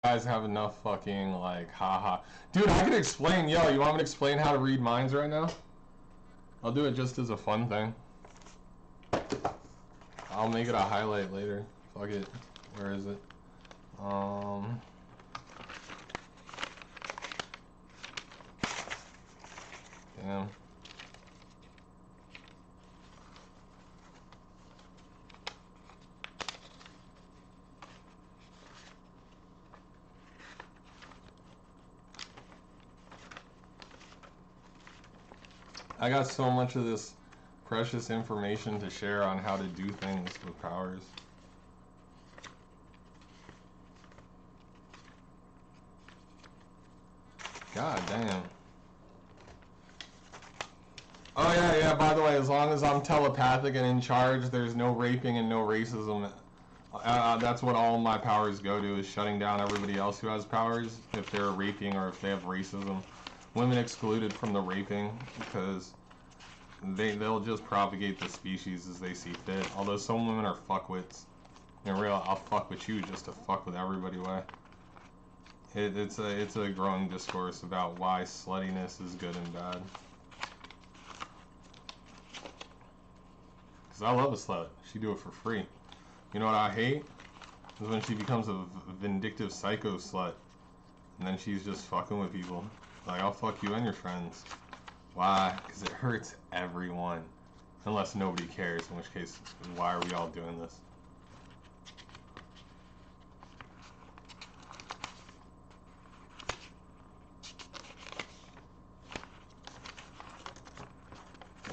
guys have enough fucking, like, haha. Dude, I can explain, yo, you want me to explain how to read minds right now? I'll do it just as a fun thing. I'll make it a highlight later. Fuck it. Where is it? Damn. I got so much of this precious information to share on how to do things with powers. God damn. Oh yeah, by the way, as long as I'm telepathic and in charge, there's no raping and no racism. That's what all my powers go to, is shutting down everybody else who has powers, if they're raping or if they have racism. Women excluded from the raping, because they'll just propagate the species as they see fit. Although some women are fuckwits. In real, I'll fuck with you just to fuck with everybody way. It's a growing discourse about why sluttiness is good and bad. Cause I love a slut. She do it for free. You know what I hate? Is when she becomes a vindictive psycho slut. And then she's just fucking with people. Like, I'll fuck you and your friends. Why? Because it hurts everyone. Unless nobody cares, in which case, why are we all doing this?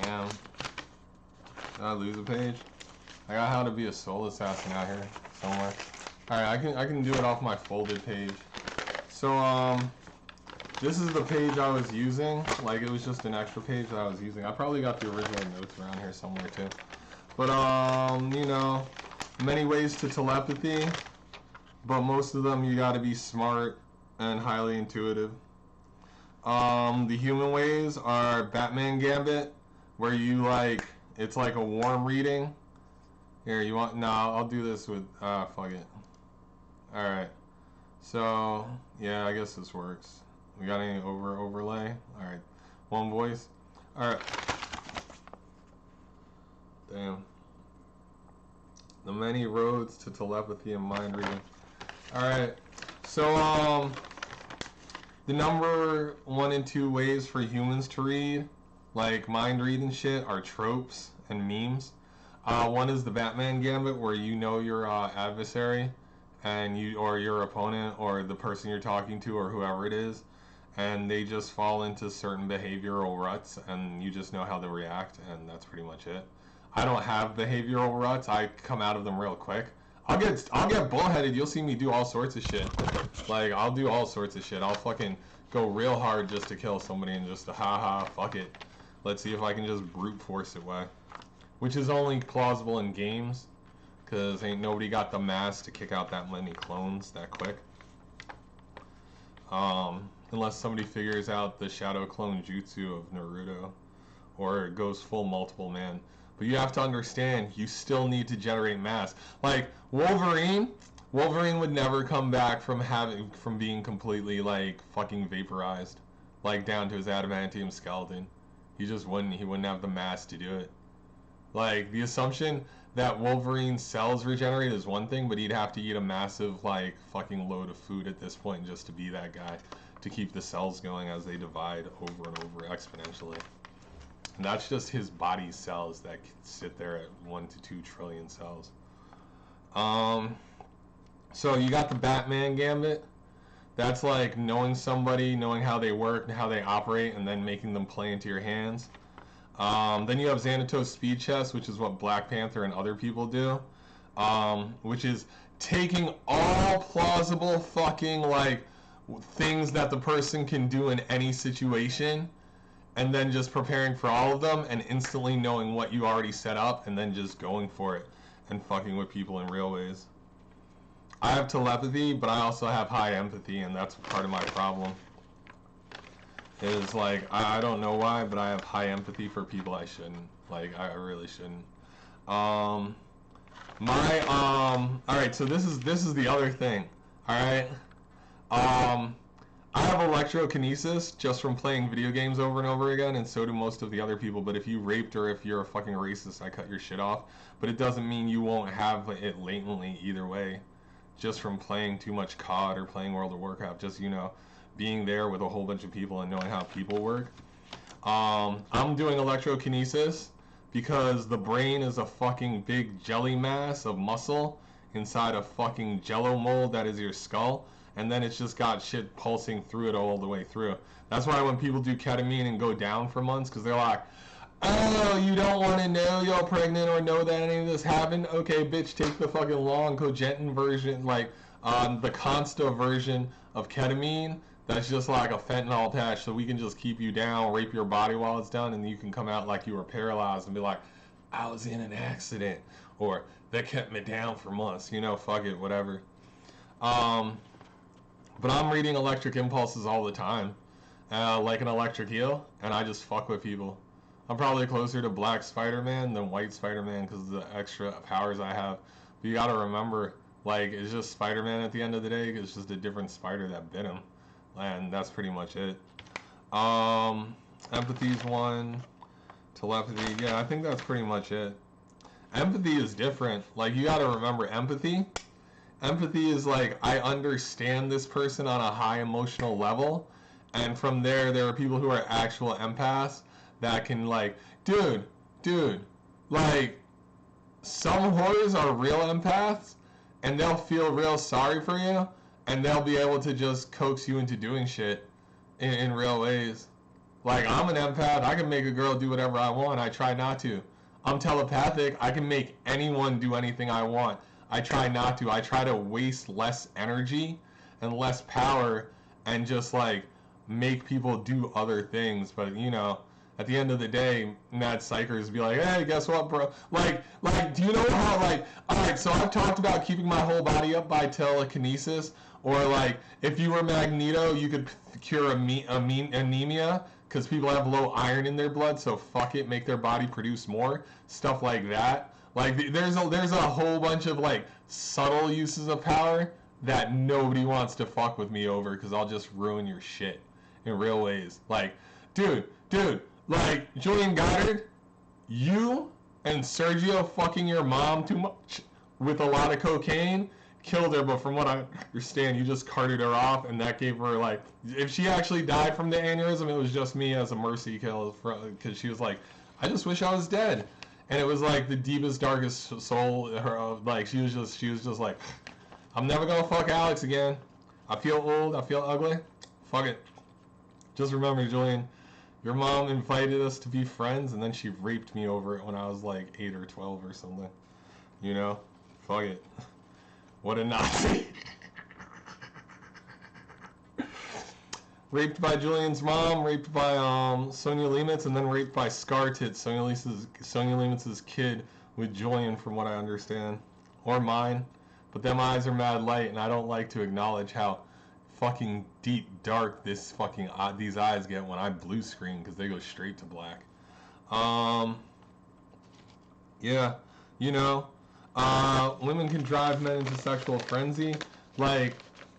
Damn. Did I lose a page? I got how to be a soul assassin out here somewhere. Alright, I can do it off my folded page. So, this is the page I was using. Like, it was just an extra page that I was using. I probably got the original notes around here somewhere too. But, you know, many ways to telepathy. But most of them you gotta be smart and highly intuitive. The human ways are Batman Gambit, where you, like, it's like a warm reading. Here, you want, no, I'll do this with, fuck it. Alright. So, yeah, I guess this works. We got any overlay? Alright. One voice. Alright. Damn. The many roads to telepathy and mind reading. Alright. So, the number 1 and 2 ways for humans to read, like mind reading shit, are tropes and memes. One is the Batman Gambit, where you know your adversary and or your opponent or the person you're talking to or whoever it is, and they just fall into certain behavioral ruts and you just know how they react, and that's pretty much it. I don't have behavioral ruts. I come out of them real quick. I'll get bullheaded. You'll see me do all sorts of shit. Like, I'll do all sorts of shit. I'll fucking go real hard just to kill somebody and just to haha, fuck it. Let's see if I can just brute force it away. Which is only plausible in games, because ain't nobody got the mass to kick out that many clones that quick. Unless somebody figures out the shadow clone jutsu of Naruto, or it goes full multiple man. But you have to understand, you still need to generate mass. Like, Wolverine would never come back from being completely, like, fucking vaporized. Like, down to his adamantium skeleton. He just wouldn't. He wouldn't have the mass to do it. Like, the assumption that Wolverine's cells regenerate is one thing, but he'd have to eat a massive, like, fucking load of food at this point just to be that guy. To keep the cells going as they divide over and over exponentially. And that's just his body's cells that sit there at 1 to 2 trillion cells. So you got the Batman Gambit. That's like knowing somebody, knowing how they work and how they operate, and then making them play into your hands. Then you have Xanatos Speed Chess, which is what Black Panther and other people do. Which is taking all plausible fucking, like, things that the person can do in any situation, and then just preparing for all of them and instantly knowing what you already set up and then just going for it and fucking with people in real ways. I have telepathy, but I also have high empathy, and that's part of my problem. Is, like, I don't know why, but I have high empathy for people I shouldn't. Like, I really shouldn't. Alright, so this is the other thing. Alright? electrokinesis just from playing video games over and over again, and so do most of the other people. But if you raped or if you're a fucking racist, I cut your shit off. But it doesn't mean you won't have it latently either way, just from playing too much COD or playing World of Warcraft. Just, you know, being there with a whole bunch of people and knowing how people work. I'm doing electrokinesis because the brain is a fucking big jelly mass of muscle inside a fucking jello mold that is your skull, and then it's just got shit pulsing through it all the way through. That's why when people do ketamine and go down for months, because they're like, oh, you don't want to know you're pregnant or know that any of this happened? Okay, bitch, take the fucking long cogentin version, like the Consta version of ketamine. That's just like a fentanyl patch, so we can just keep you down, rape your body while it's done, and you can come out like you were paralyzed and be like, I was in an accident, or that kept me down for months, you know, fuck it, whatever. But I'm reading electric impulses all the time, like an electric eel, and I just fuck with people. I'm probably closer to Black Spider-Man than White Spider-Man because of the extra powers I have. But you gotta remember, like, it's just Spider-Man at the end of the day. It's just a different spider that bit him. And that's pretty much it. Empathy's one. Telepathy. Yeah, I think that's pretty much it. Empathy is different. Like, you gotta remember empathy. Empathy is like, I understand this person on a high emotional level. And from there are people who are actual empaths that can, like, dude, like, some whores are real empaths, and they'll feel real sorry for you, and they'll be able to just coax you into doing shit in real ways. Like, I'm an empath. I can make a girl do whatever I want. I try not to. I'm telepathic. I can make anyone do anything I want. I try not to. I try to waste less energy and less power and just, like, make people do other things. But, you know, at the end of the day, mad psychers be like, hey, guess what, bro? Like, do you know how, like, alright, so I've talked about keeping my whole body up by telekinesis, or, like, if you were Magneto, you could cure anemia, because people have low iron in their blood, so fuck it, make their body produce more, stuff like that. Like, there's a whole bunch of, like, subtle uses of power that nobody wants to fuck with me over, because I'll just ruin your shit in real ways. Like, dude, like, Julian Goddard, you and Sergio fucking your mom too much with a lot of cocaine killed her, but from what I understand, you just carted her off, and that gave her, like, if she actually died from the aneurysm, it was just me as a mercy kill, because she was like, I just wish I was dead. And it was like the deepest, darkest soul, like, she was just like, I'm never gonna fuck Alex again. I feel old, I feel ugly. Fuck it. Just remember, Julian, your mom invited us to be friends, and then she raped me over it when I was like 8 or 12 or something. You know? Fuck it. What a Nazi. Raped by Julian's mom, raped by Sonia Lemitz, and then raped by Scar Tits, Sonia Lemitz's kid, with Julian, from what I understand. Or mine. But them eyes are mad light, and I don't like to acknowledge how fucking deep dark this fucking these eyes get when I blue screen, because they go straight to black. Yeah, you know, women can drive men into sexual frenzy. Like,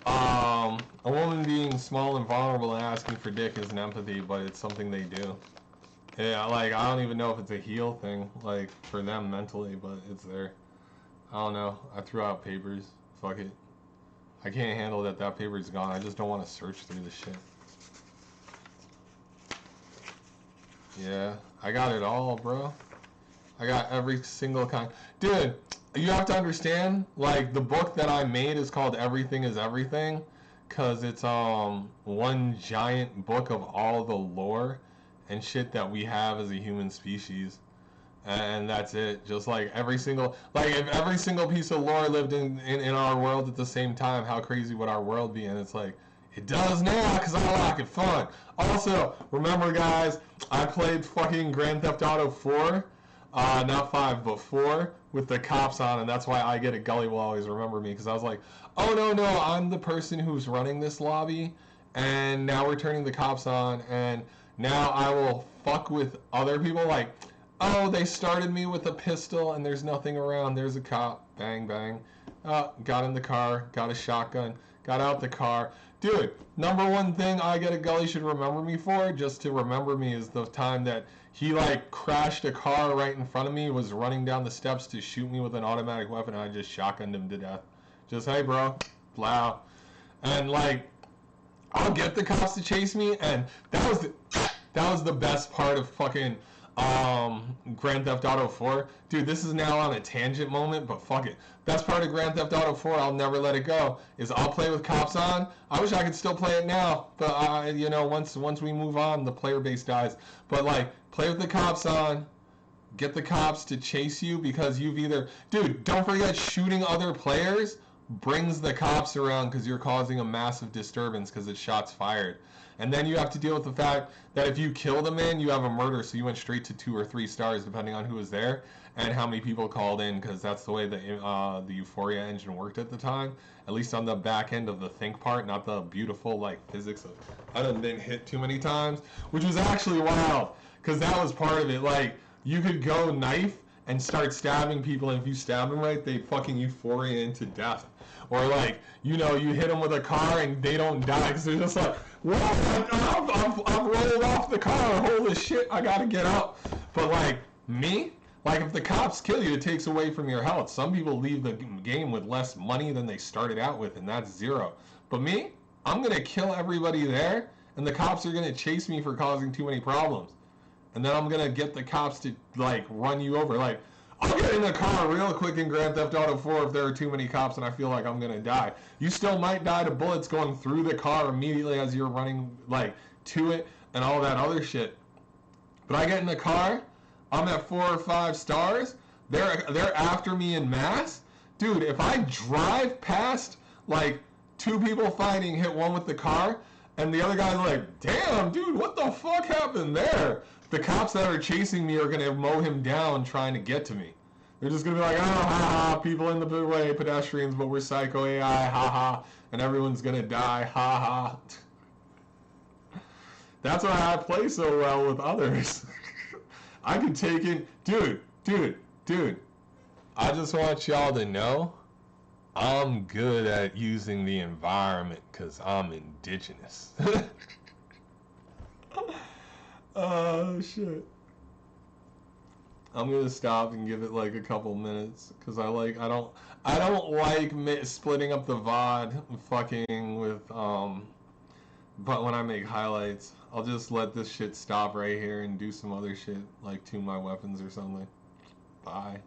a woman being small and vulnerable and asking for dick is an empathy, but it's something they do. Yeah, like, I don't even know if it's a heal thing, like, for them mentally, but it's there. I don't know. I threw out papers. Fuck it. I can't handle that paper's gone. I just don't want to search through the shit. Yeah, I got it all, bro. I got every single kind. Dude, you have to understand, like, the book that I made is called Everything is Everything, because it's one giant book of all the lore and shit that we have as a human species. And that's it. Just like every single, like, if every single piece of lore lived in our world at the same time, how crazy would our world be? And it's like, it does now, because I like it fun. Also, remember, guys, I played fucking Grand Theft Auto 4, not 5, but 4, with the cops on, and that's why I Get It Gully will always remember me, because I was like, oh, no, I'm the person who's running this lobby, and now we're turning the cops on, and now I will fuck with other people, like, oh, they started me with a pistol, and there's nothing around, there's a cop, bang, bang, got in the car, got a shotgun, got out the car. Dude, number one thing I Get a Gully should remember me for, just to remember me, is the time that he like crashed a car right in front of me, was running down the steps to shoot me with an automatic weapon, and I just shotgunned him to death. Just, hey bro, blah. And like, I'll get the cops to chase me, and that was the best part of fucking Grand Theft Auto 4. Dude, this is now on a tangent moment, but fuck it. Best part of Grand Theft Auto 4, I'll never let it go, is I'll play with cops on. I wish I could still play it now, but you know, once we move on, the player base dies. But like, play with the cops on, get the cops to chase you, because you've either... Dude, don't forget, shooting other players brings the cops around because you're causing a massive disturbance because it's shots fired. And then you have to deal with the fact that if you kill the man, you have a murder, so you went straight to 2 or 3 stars depending on who was there and how many people called in, because that's the way the Euphoria engine worked at the time, at least on the back end of the think part, not the beautiful like physics of I done been hit too many times, which was actually wild, because that was part of it. Like, you could go knife and start stabbing people, and if you stab them right, they fucking Euphoria into death. Or like, you know, you hit them with a car and they don't die because they're just like, whoa, I've rolled off the car, holy shit, I gotta get up. But like, me? Like, if the cops kill you, it takes away from your health. Some people leave the game with less money than they started out with, and that's 0. But me? I'm gonna kill everybody there, and the cops are gonna chase me for causing too many problems. And then I'm gonna get the cops to, like, run you over. Like, I'll get in a car real quick in Grand Theft Auto 4 if there are too many cops and I feel like I'm gonna die. You still might die to bullets going through the car immediately as you're running, like, to it and all that other shit. But I get in the car, I'm at 4 or 5 stars, they're after me en masse. Dude, if I drive past, like, 2 people fighting, hit one with the car, and the other guy's like, damn, dude, what the fuck happened there? The cops that are chasing me are going to mow him down trying to get to me. They're just going to be like, oh, ha ha, people in the way, pedestrians, but we're psycho AI, ha ha, and everyone's going to die, ha ha. That's why I play so well with others. I can take it. Dude, I just want y'all to know I'm good at using the environment because I'm indigenous. Oh shit. I'm gonna stop and give it like a couple minutes because I don't like splitting up the VOD fucking with but when I make highlights, I'll just let this shit stop right here and do some other shit like tune my weapons or something. Bye.